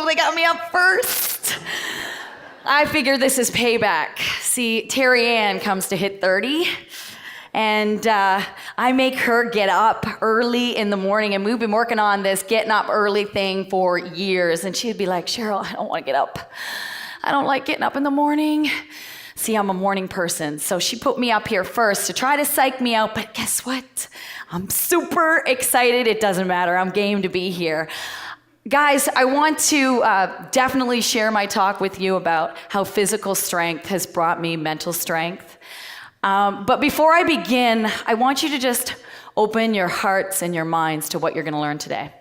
they got me up first. I figured this is payback. See, Terry Ann comes to hit 30, and I make her get up early in the morning, and we've been working on this getting up early thing for years, and she'd be like, Cheryl, I don't want to get up. I don't like getting up in the morning. See, I'm a morning person, so she put me up here first to try to psych me out, but guess what? I'm super excited. It doesn't matter. I'm game to be here. Guys, I want to definitely share my talk with you about how physical strength has brought me mental strength. But before I begin, I want you to just open your hearts and your minds to what you're going to learn today.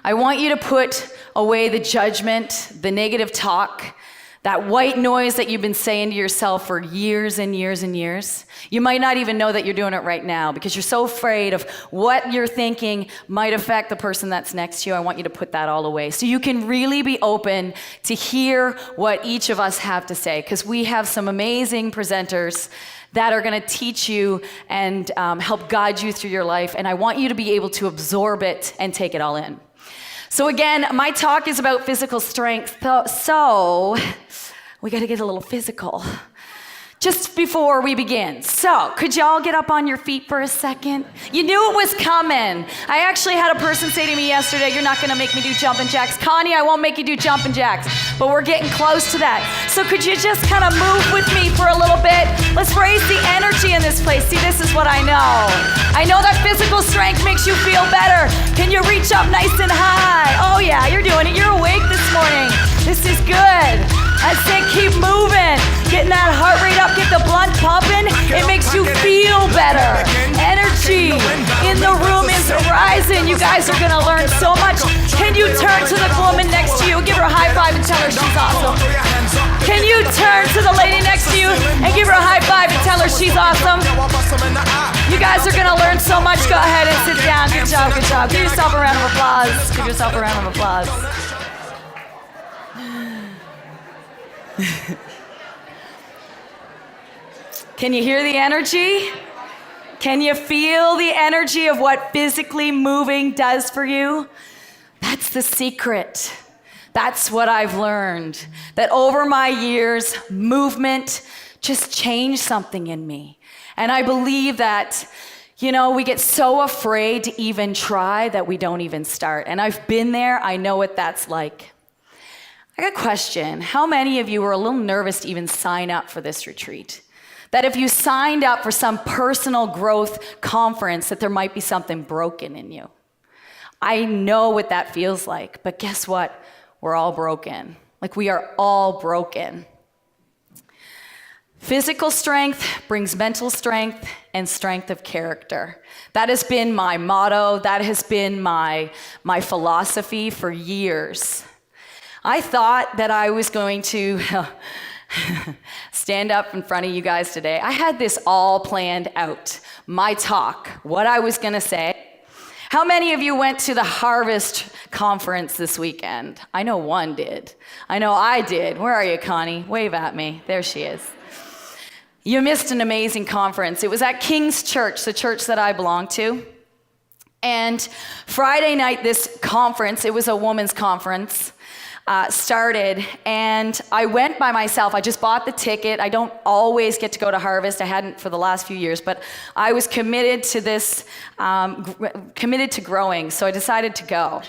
I want you to put away the judgment, the negative talk, that white noise that you've been saying to yourself for years and years and years. You might not even know that you're doing it right now because you're so afraid of what you're thinking might affect the person that's next to you. I want you to put that all away so you can really be open to hear what each of us have to say, because we have some amazing presenters that are going to teach you and help guide you through your life. And I want you to be able to absorb it and take it all in. So again, my talk is about physical strength. So we got to get a little physical just before we begin. So could y'all get up on your feet for a second? You knew it was coming. I actually had a person say to me yesterday, you're not going to make me do jumping jacks. Connie, I won't make you do jumping jacks, but we're getting close to that. So could you just kind of move with me for a little bit? Let's raise the energy in this place. See, this is what I know. I know that physical strength makes you feel better. Can you reach up nice and high? Oh yeah, you're doing it. You're awake this morning. This is good. I say keep moving. Getting that heart rate up, get the blood pumping. It makes you feel better. Energy in the room is rising. You guys are gonna learn so much. Can you turn to the woman next to you, give her a high five and tell her she's awesome? Can you turn to the lady next to you and give her a high five and tell her she's awesome? You guys are gonna learn so much. Go ahead and sit down. Good job, good job. Give yourself a round of applause. Give yourself a round of applause. Can you hear the energy? Can you feel the energy of what physically moving does for you? That's the secret. That's what I've learned. That over my years, movement just changed something in me. And I believe that, we get so afraid to even try that we don't even start. And I've been there. I know what that's like. I got a question. How many of you were a little nervous to even sign up for this retreat? That if you signed up for some personal growth conference, that there might be something broken in you. I know what that feels like, but guess what? We're all broken. Like, we are all broken. Physical strength brings mental strength and strength of character. That has been my motto. That has been my philosophy for years. I thought that I was going to stand up in front of you guys today. I had this all planned out. My talk, what I was going to say. How many of you went to the Harvest conference this weekend? I know one did. I know I did. Where are you, Connie? Wave at me. There she is. You missed an amazing conference. It was at King's Church, the church that I belong to. And Friday night, this conference, it was a women's conference, started, and I went by myself. I just bought the ticket. I don't always get to go to Harvest. I hadn't for the last few years, but I was committed to this, committed to growing, so I decided to go.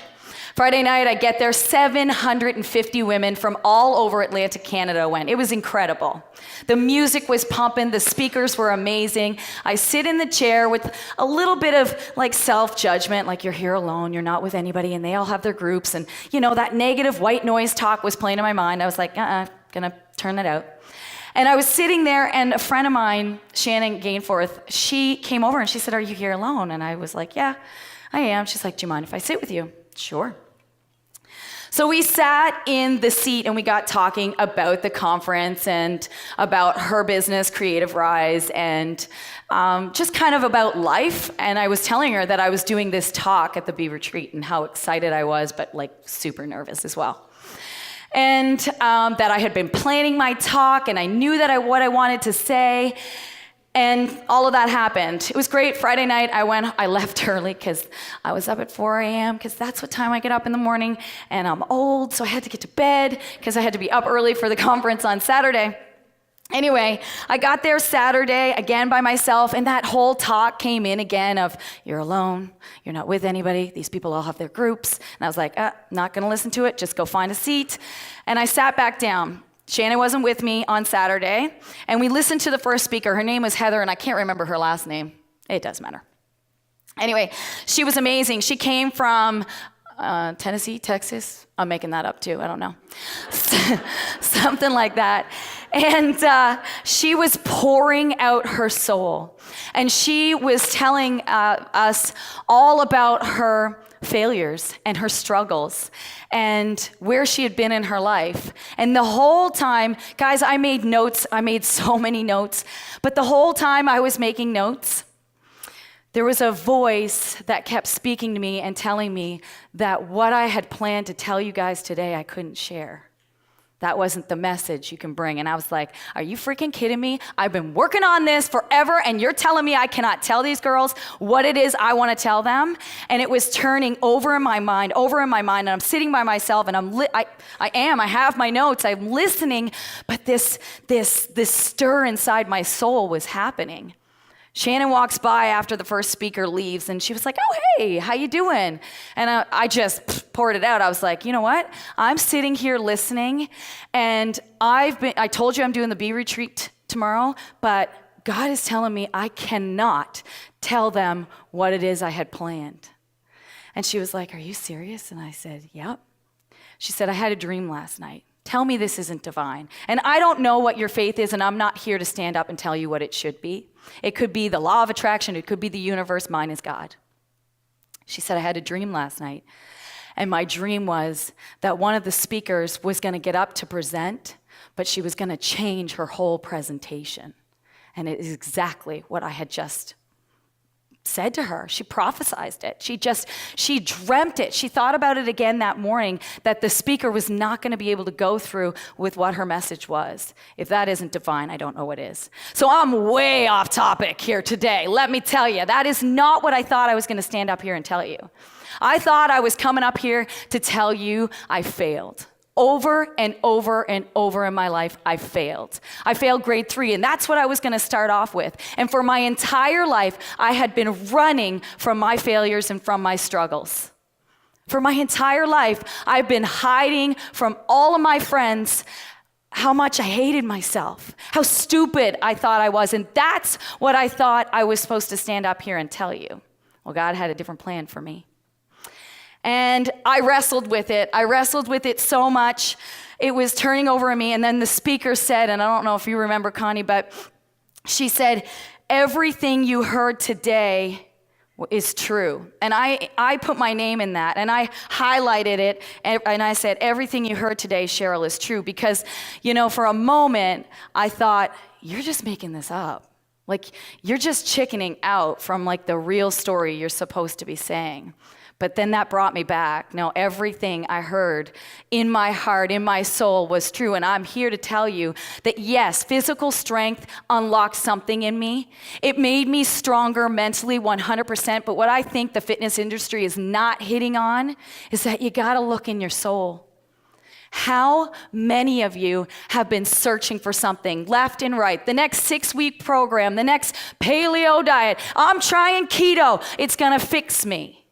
Friday night, I get there, 750 women from all over Atlantic Canada went. It was incredible. The music was pumping, the speakers were amazing. I sit in the chair with a little bit of self-judgment, like you're here alone, you're not with anybody, and they all have their groups, and that negative white noise talk was playing in my mind. I was like, gonna turn it out. And I was sitting there, and a friend of mine, Shannon Gainforth, she came over and she said, are you here alone? And I was like, yeah, I am. She's like, do you mind if I sit with you? Sure. So we sat in the seat and we got talking about the conference and about her business, Creative Rise, and just kind of about life. And I was telling her that I was doing this talk at the Bee Retreat and how excited I was, but super nervous as well. And that I had been planning my talk and I knew that what I wanted to say. And all of that happened. It was great. Friday night, I left early because I was up at 4 a.m. because that's what time I get up in the morning. And I'm old, so I had to get to bed because I had to be up early for the conference on Saturday. Anyway, I got there Saturday, again by myself, and that whole talk came in again of, you're alone, you're not with anybody, these people all have their groups. And I was like, not gonna listen to it, just go find a seat. And I sat back down. Shannon wasn't with me on Saturday, and we listened to the first speaker. Her name was Heather, and I can't remember her last name. It doesn't matter. Anyway, she was amazing. She came from Tennessee, Texas. I'm making that up too, I don't know. Something like that. And she was pouring out her soul. And she was telling us all about her failures and her struggles and where she had been in her life. And the whole time, guys, I made notes. I made so many notes. But the whole time I was making notes, there was a voice that kept speaking to me and telling me that what I had planned to tell you guys today, I couldn't share. That wasn't the message you can bring. And I was like, are you freaking kidding me? I've been working on this forever, and you're telling me I cannot tell these girls what it is I want to tell them? And it was turning over in my mind, and I'm sitting by myself, and I have my notes, I'm listening, but this stir inside my soul was happening. Shannon walks by after the first speaker leaves, and she was like, oh, hey, how you doing? And I just poured it out. I was like, you know what? I'm sitting here listening, and I told you I'm doing the Bee Retreat tomorrow, but God is telling me I cannot tell them what it is I had planned. And she was like, are you serious? And I said, yep. She said, I had a dream last night. Tell me this isn't divine. And I don't know what your faith is, and I'm not here to stand up and tell you what it should be. It could be the law of attraction. It could be the universe. Mine is God. She said, I had a dream last night. And my dream was that one of the speakers was going to get up to present, but she was going to change her whole presentation. And it is exactly what I had just said to her. She prophesized it. She dreamt it. She thought about it again that morning, that the speaker was not going to be able to go through with what her message was. If that isn't divine, I don't know what is. So I'm way off topic here today. Let me tell you, that is not what I thought I was going to stand up here and tell you. I thought I was coming up here to tell you I failed. Over and over and over in my life, I failed. I failed grade 3, and that's what I was going to start off with. And for my entire life, I had been running from my failures and from my struggles. For my entire life, I've been hiding from all of my friends how much I hated myself, how stupid I thought I was, and that's what I thought I was supposed to stand up here and tell you. Well, God had a different plan for me. And I wrestled with it. I wrestled with it so much. It was turning over in me. And then the speaker said, and I don't know if you remember, Connie, but she said, everything you heard today is true. And I put my name in that, and I highlighted it, and I said, everything you heard today, Cheryl, is true. Because, for a moment, I thought, you're just making this up. Like, you're just chickening out from, the real story you're supposed to be saying. But then that brought me back. No, everything I heard in my heart, in my soul was true. And I'm here to tell you that yes, physical strength unlocked something in me. It made me stronger mentally 100%. But what I think the fitness industry is not hitting on is that you gotta look in your soul. How many of you have been searching for something left and right? The next 6-week program, the next paleo diet. I'm trying keto. It's gonna fix me.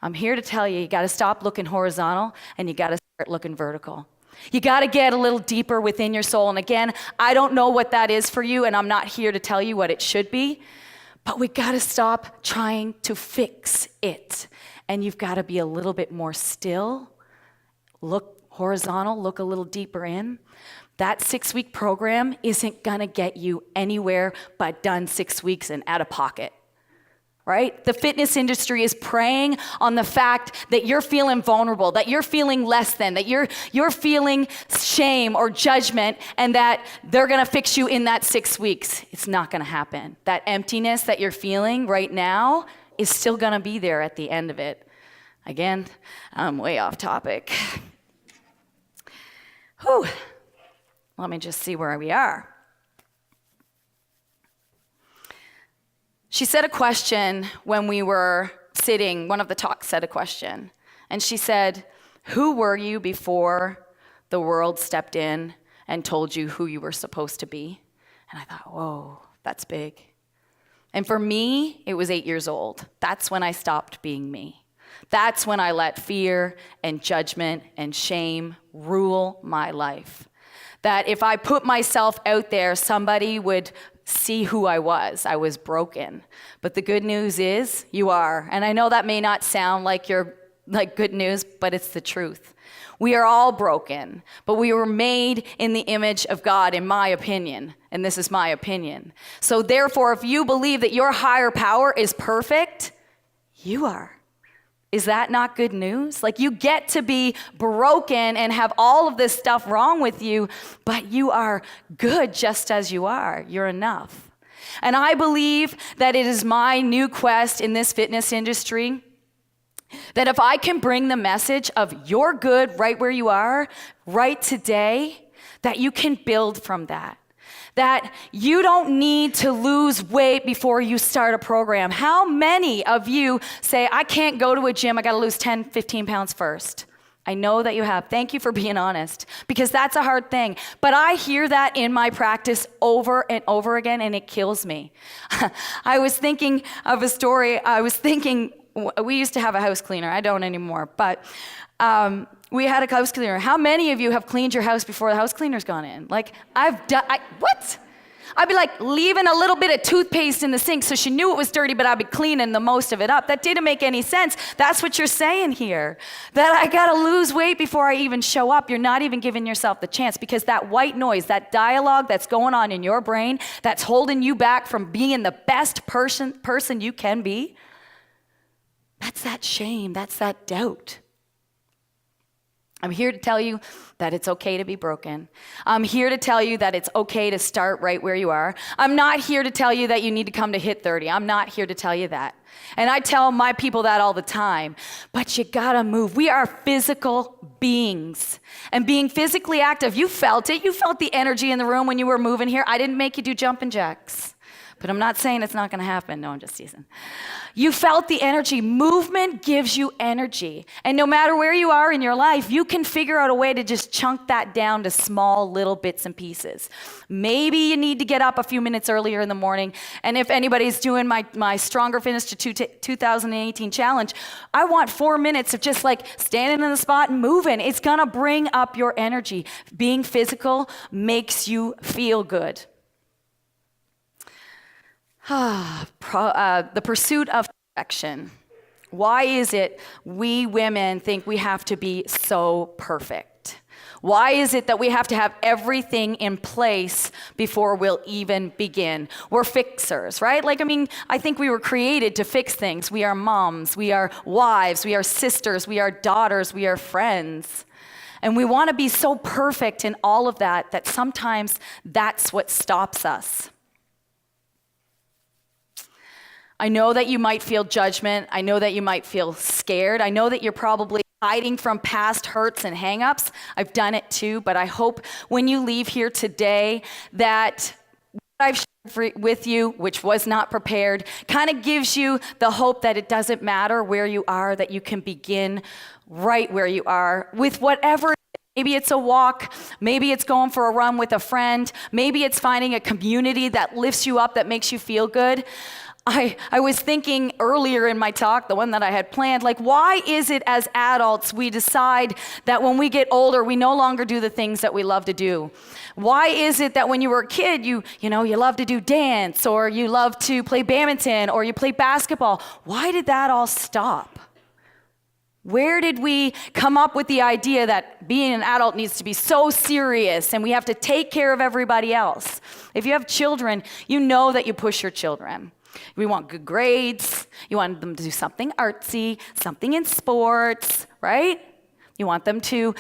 I'm here to tell you, you got to stop looking horizontal and you got to start looking vertical. You got to get a little deeper within your soul. And again, I don't know what that is for you, and I'm not here to tell you what it should be, but we got to stop trying to fix it. And you've got to be a little bit more still, look horizontal, look a little deeper in. That 6-week program isn't going to get you anywhere but done 6 weeks and out of pocket. Right? The fitness industry is preying on the fact that you're feeling vulnerable, that you're feeling less than, that you're feeling shame or judgment, and that they're gonna fix you in that 6 weeks. It's not gonna happen. That emptiness that you're feeling right now is still gonna be there at the end of it. Again, I'm way off topic. Whew. Let me just see where we are. She said a question when we were sitting, one of the talks said a question. And she said, who were you before the world stepped in and told you who you were supposed to be? And I thought, whoa, that's big. And for me, it was 8 years old. That's when I stopped being me. That's when I let fear and judgment and shame rule my life. That if I put myself out there, somebody would see who I was. I was broken. But the good news is you are. And I know that may not sound like good news, but it's the truth. We are all broken, but we were made in the image of God, in my opinion. And this is my opinion. So therefore, if you believe that your higher power is perfect, you are. Is that not good news? Like, you get to be broken and have all of this stuff wrong with you, but you are good just as you are. You're enough. And I believe that it is my new quest in this fitness industry that if I can bring the message of you're good right where you are, right today, that you can build from that. That you don't need to lose weight before you start a program. How many of you say, I can't go to a gym, I gotta lose 10, 15 pounds first? I know that you have. Thank you for being honest, because that's a hard thing. But I hear that in my practice over and over again, and it kills me. I was thinking of a story. We used to have a house cleaner. I don't anymore, but we had a house cleaner. How many of you have cleaned your house before the house cleaner's gone in? Like, what? I'd be like leaving a little bit of toothpaste in the sink so she knew it was dirty, but I'd be cleaning the most of it up. That didn't make any sense. That's what you're saying here. That I gotta lose weight before I even show up. You're not even giving yourself the chance, because that white noise, that dialogue that's going on in your brain, that's holding you back from being the best person you can be, that's that shame, that's that doubt. I'm here to tell you that it's okay to be broken. I'm here to tell you that it's okay to start right where you are. I'm not here to tell you that you need to come to hit 30. I'm not here to tell you that. And I tell my people that all the time. But you gotta move. We are physical beings. And being physically active, you felt it. You felt the energy in the room when you were moving here. I didn't make you do jumping jacks. But I'm not saying it's not going to happen. No, I'm just teasing. You felt the energy. Movement gives you energy. And no matter where you are in your life, you can figure out a way to just chunk that down to small little bits and pieces. Maybe you need to get up a few minutes earlier in the morning. And if anybody's doing my Stronger Finish to 2018 challenge, I want 4 minutes of just like standing in the spot and moving. It's going to bring up your energy. Being physical makes you feel good. The pursuit of perfection. Why is it we women think we have to be so perfect? Why is it that we have to have everything in place before we'll even begin? We're fixers, right? I think we were created to fix things. We are moms, we are wives, we are sisters, we are daughters, we are friends. And we want to be so perfect in all of that, that sometimes that's what stops us. I know that you might feel judgment. I know that you might feel scared. I know that you're probably hiding from past hurts and hang-ups. I've done it too, but I hope when you leave here today that what I've shared with you, which was not prepared, kind of gives you the hope that it doesn't matter where you are, that you can begin right where you are with whatever. Maybe it's a walk, maybe it's going for a run with a friend, maybe it's finding a community that lifts you up, that makes you feel good. I was thinking earlier in my talk, the one that I had planned, why is it as adults we decide that when we get older, we no longer do the things that we love to do? Why is it that when you were a kid, you love to do dance, or you love to play badminton, or you play basketball? Why did that all stop? Where did we come up with the idea that being an adult needs to be so serious and we have to take care of everybody else? If you have children, you know that you push your children. We want good grades. You want them to do something artsy, something in sports, right? You want them to,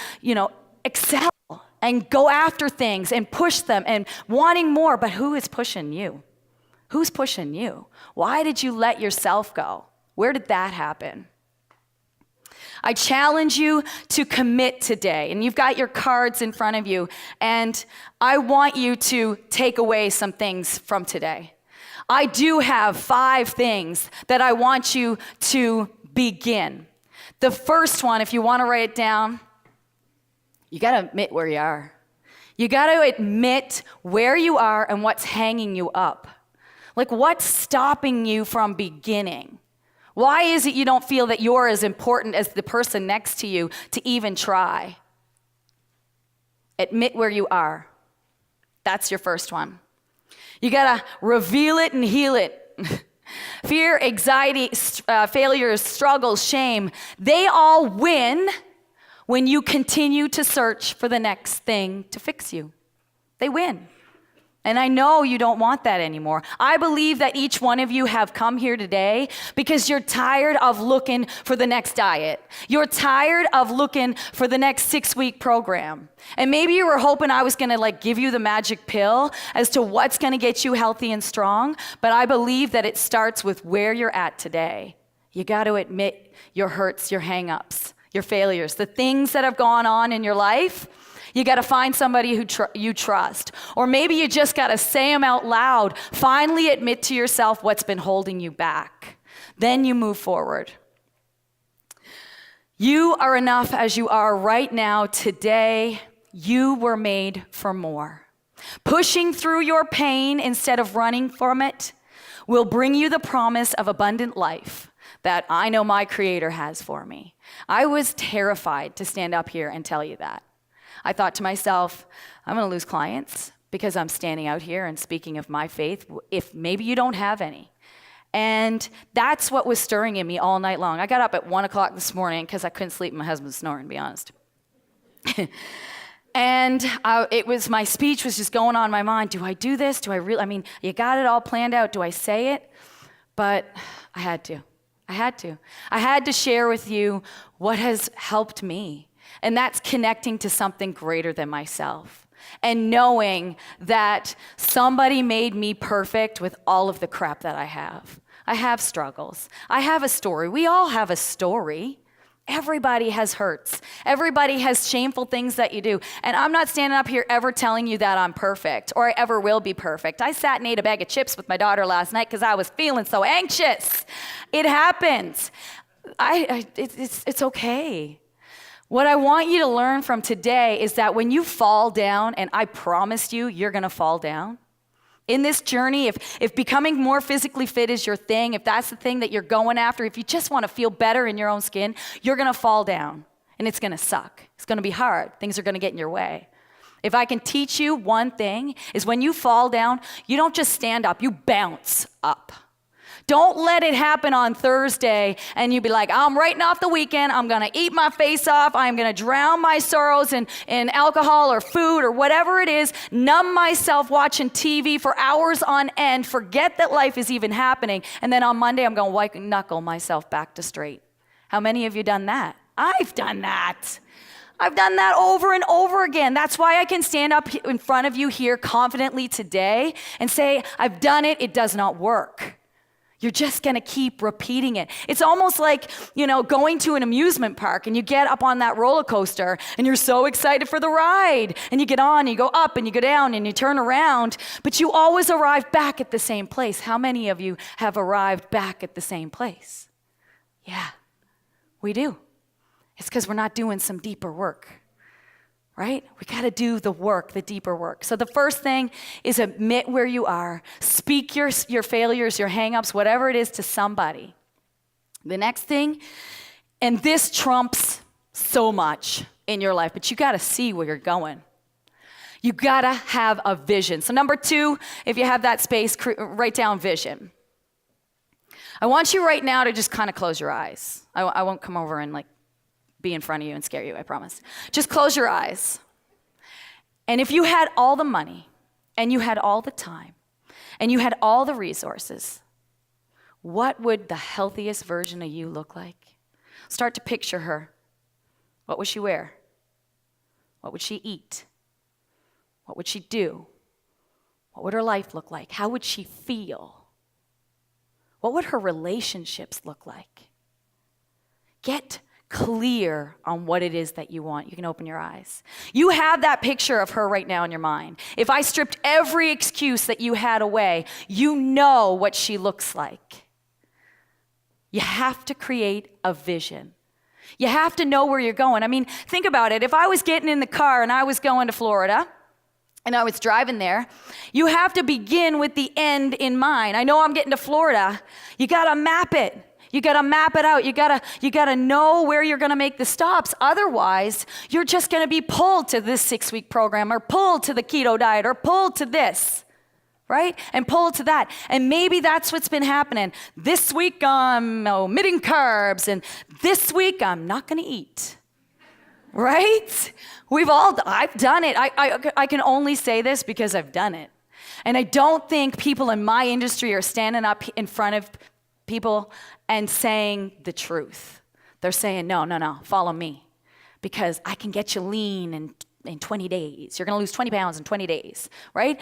excel and go after things and push them and wanting more. But who is pushing you? Who's pushing you? Why did you let yourself go? Where did that happen? I challenge you to commit today. And you've got your cards in front of you. And I want you to take away some things from today. I do have 5 things that I want you to begin. The first one, if you want to write it down, you got to admit where you are. You got to admit where you are and what's hanging you up. Like, what's stopping you from beginning? Why is it you don't feel that you're as important as the person next to you to even try? Admit where you are. That's your first one. You got to reveal it and heal it. Fear, anxiety, failures, struggles, shame, they all win when you continue to search for the next thing to fix you. They win. And I know you don't want that anymore. I believe that each one of you have come here today because you're tired of looking for the next diet. You're tired of looking for the next 6-week program. And maybe you were hoping I was going to give you the magic pill as to what's going to get you healthy and strong. But I believe that it starts with where you're at today. You got to admit your hurts, your hang-ups, your failures, the things that have gone on in your life. You got to find somebody who you trust. Or maybe you just got to say them out loud. Finally admit to yourself what's been holding you back. Then you move forward. You are enough as you are right now, today. You were made for more. Pushing through your pain instead of running from it will bring you the promise of abundant life that I know my Creator has for me. I was terrified to stand up here and tell you that. I thought to myself, I'm going to lose clients because I'm standing out here and speaking of my faith, if maybe you don't have any. And that's what was stirring in me all night long. I got up at 1 o'clock this morning because I couldn't sleep. My husband was snoring, to be honest. And my speech was just going on in my mind. Do I do this? Do I really? I mean, you got it all planned out. Do I say it? But I had to. I had to share with you what has helped me. And that's connecting to something greater than myself. And knowing that somebody made me perfect with all of the crap that I have. I have struggles. I have a story. We all have a story. Everybody has hurts. Everybody has shameful things that you do. And I'm not standing up here ever telling you that I'm perfect or I ever will be perfect. I sat and ate a bag of chips with my daughter last night because I was feeling so anxious. It happens. It's okay. What I want you to learn from today is that when you fall down, and I promise you, you're going to fall down. In this journey, if becoming more physically fit is your thing, if that's the thing that you're going after, if you just want to feel better in your own skin, you're going to fall down, and it's going to suck. It's going to be hard. Things are going to get in your way. If I can teach you one thing, is when you fall down, you don't just stand up, you bounce up. Don't let it happen on Thursday and you be like, I'm writing off the weekend. I'm going to eat my face off. I'm going to drown my sorrows in alcohol or food or whatever it is. Numb myself watching TV for hours on end. Forget that life is even happening. And then on Monday, I'm going to white knuckle myself back to straight. How many of you done that? I've done that. I've done that over and over again. That's why I can stand up in front of you here confidently today and say, I've done it. It does not work. You're just going to keep repeating it. It's almost like, going to an amusement park and you get up on that roller coaster and you're so excited for the ride. And you get on, and you go up and you go down and you turn around, but you always arrive back at the same place. How many of you have arrived back at the same place? Yeah, we do. It's because we're not doing some deeper work. Right? We got to do the work, the deeper work. So the first thing is admit where you are. Speak your failures, your hang-ups, whatever it is to somebody. The next thing, and this trumps so much in your life, but you got to see where you're going. You got to have a vision. So number 2, if you have that space, write down vision. I want you right now to just kind of close your eyes. I won't come over and be in front of you and scare you, I promise. Just close your eyes. And if you had all the money, and you had all the time, and you had all the resources, what would the healthiest version of you look like? Start to picture her. What would she wear? What would she eat? What would she do? What would her life look like? How would she feel? What would her relationships look like? Get clear on what it is that you want, you can open your eyes. You have that picture of her right now in your mind. If I stripped every excuse that you had away, you know what she looks like. You have to create a vision. You have to know where you're going. I mean, think about it. If I was getting in the car and I was going to Florida, and I was driving there, you have to begin with the end in mind. I know I'm getting to Florida. You gotta map it. You gotta map it out. You gotta know where you're gonna make the stops. Otherwise, you're just gonna be pulled to this 6-week program, or pulled to the keto diet, or pulled to this, right? And pulled to that. And maybe that's what's been happening. This week I'm omitting carbs, and this week I'm not gonna eat, right? I've done it. I can only say this because I've done it. And I don't think people in my industry are standing up in front of people and saying the truth. They're saying, no, follow me, because I can get you lean in 20 days. You're gonna lose 20 pounds in 20 days, right?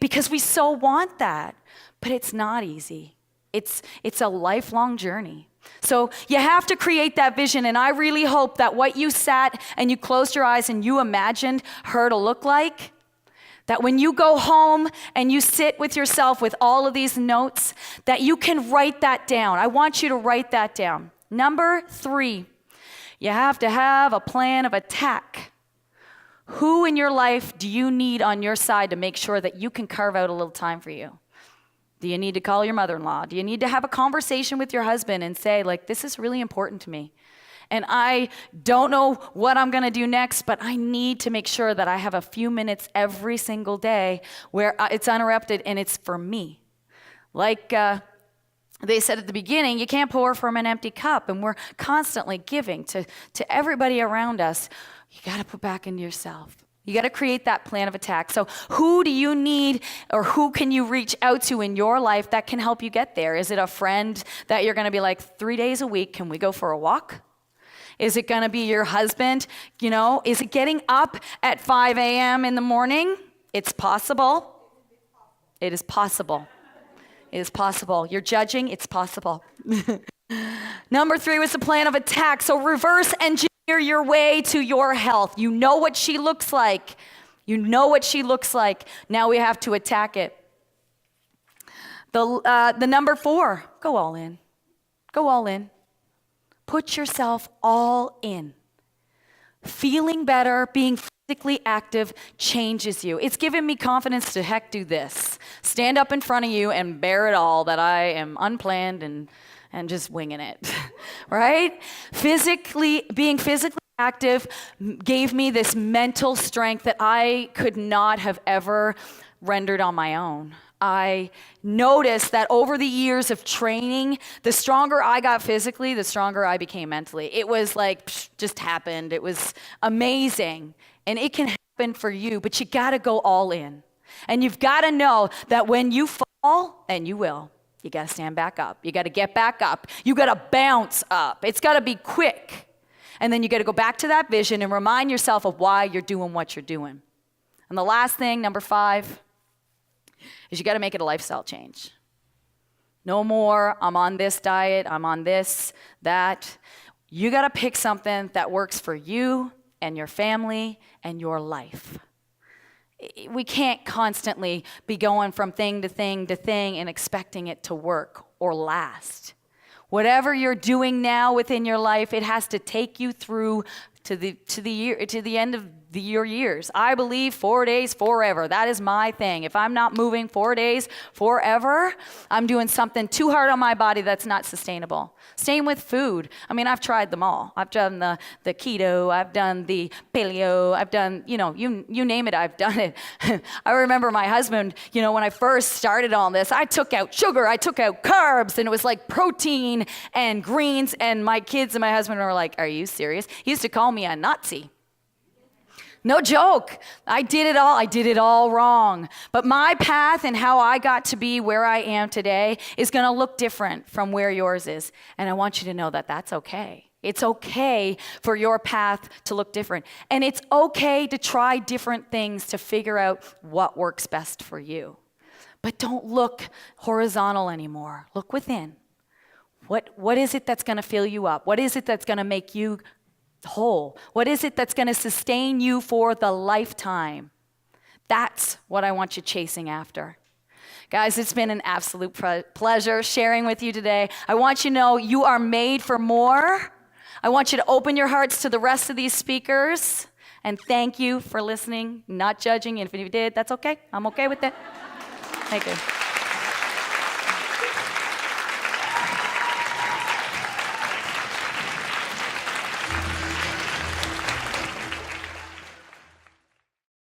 Because we so want that, but it's not easy. It's a lifelong journey. So you have to create that vision, and I really hope that what you sat and you closed your eyes and you imagined her to look like, that when you go home and you sit with yourself with all of these notes, that you can write that down. I want you to write that down. Number 3, you have to have a plan of attack. Who in your life do you need on your side to make sure that you can carve out a little time for you? Do you need to call your mother-in-law? Do you need to have a conversation with your husband and say, like, this is really important to me, and I don't know what I'm gonna do next, but I need to make sure that I have a few minutes every single day where it's uninterrupted and it's for me. Like they said at the beginning, you can't pour from an empty cup, and we're constantly giving to everybody around us. You gotta put back into yourself. You gotta create that plan of attack. So who do you need, or who can you reach out to in your life that can help you get there? Is it a friend that you're gonna be like, 3 days a week, can we go for a walk? Is it gonna be your husband? Is it getting up at 5 a.m. in the morning? It's possible. It is possible. It is possible. You're judging, it's possible. Number 3 was the plan of attack. So reverse engineer your way to your health. You know what she looks like. You know what she looks like. Now we have to attack it. The number 4, go all in. Go all in. Put yourself all in. Feeling better, being physically active changes you. It's given me confidence to do this. Stand up in front of you and bear it all, that I am unplanned and just winging it, right? Being physically active gave me this mental strength that I could not have ever rendered on my own. I noticed that over the years of training, the stronger I got physically, the stronger I became mentally. It was like, just happened. It was amazing. And it can happen for you, but you gotta go all in. And you've gotta know that when you fall, and you will, you gotta stand back up. You gotta get back up. You gotta bounce up. It's gotta be quick. And then you gotta go back to that vision and remind yourself of why you're doing what you're doing. And the last thing, number 5, is you gotta make it a lifestyle change. No more, I'm on this diet, I'm on this, that. You gotta pick something that works for you and your family and your life. We can't constantly be going from thing to thing to thing and expecting it to work or last. Whatever you're doing now within your life, it has to take you through to the end of your years. I believe 4 days forever. That is my thing. If I'm not moving 4 days forever, I'm doing something too hard on my body that's not sustainable. Same with food. I mean, I've tried them all. I've done the keto, I've done the paleo, I've done, you name it, I've done it. I remember my husband, when I first started on this, I took out sugar, I took out carbs, and it was like protein and greens, and my kids and my husband were like, are you serious? He used to call me a Nazi. No joke. I did it all wrong. But my path and how I got to be where I am today is going to look different from where yours is. And I want you to know that that's okay. It's okay for your path to look different. And it's okay to try different things to figure out what works best for you. But don't look horizontal anymore. Look within. What is it that's going to fill you up? What is it that's going to make you whole? What is it that's going to sustain you for the lifetime? That's what I want you chasing after. Guys, it's been an absolute pleasure sharing with you today. I want you to know you are made for more. I want you to open your hearts to the rest of these speakers. And thank you for listening, not judging. And if you did, that's okay. I'm okay with that. Thank you.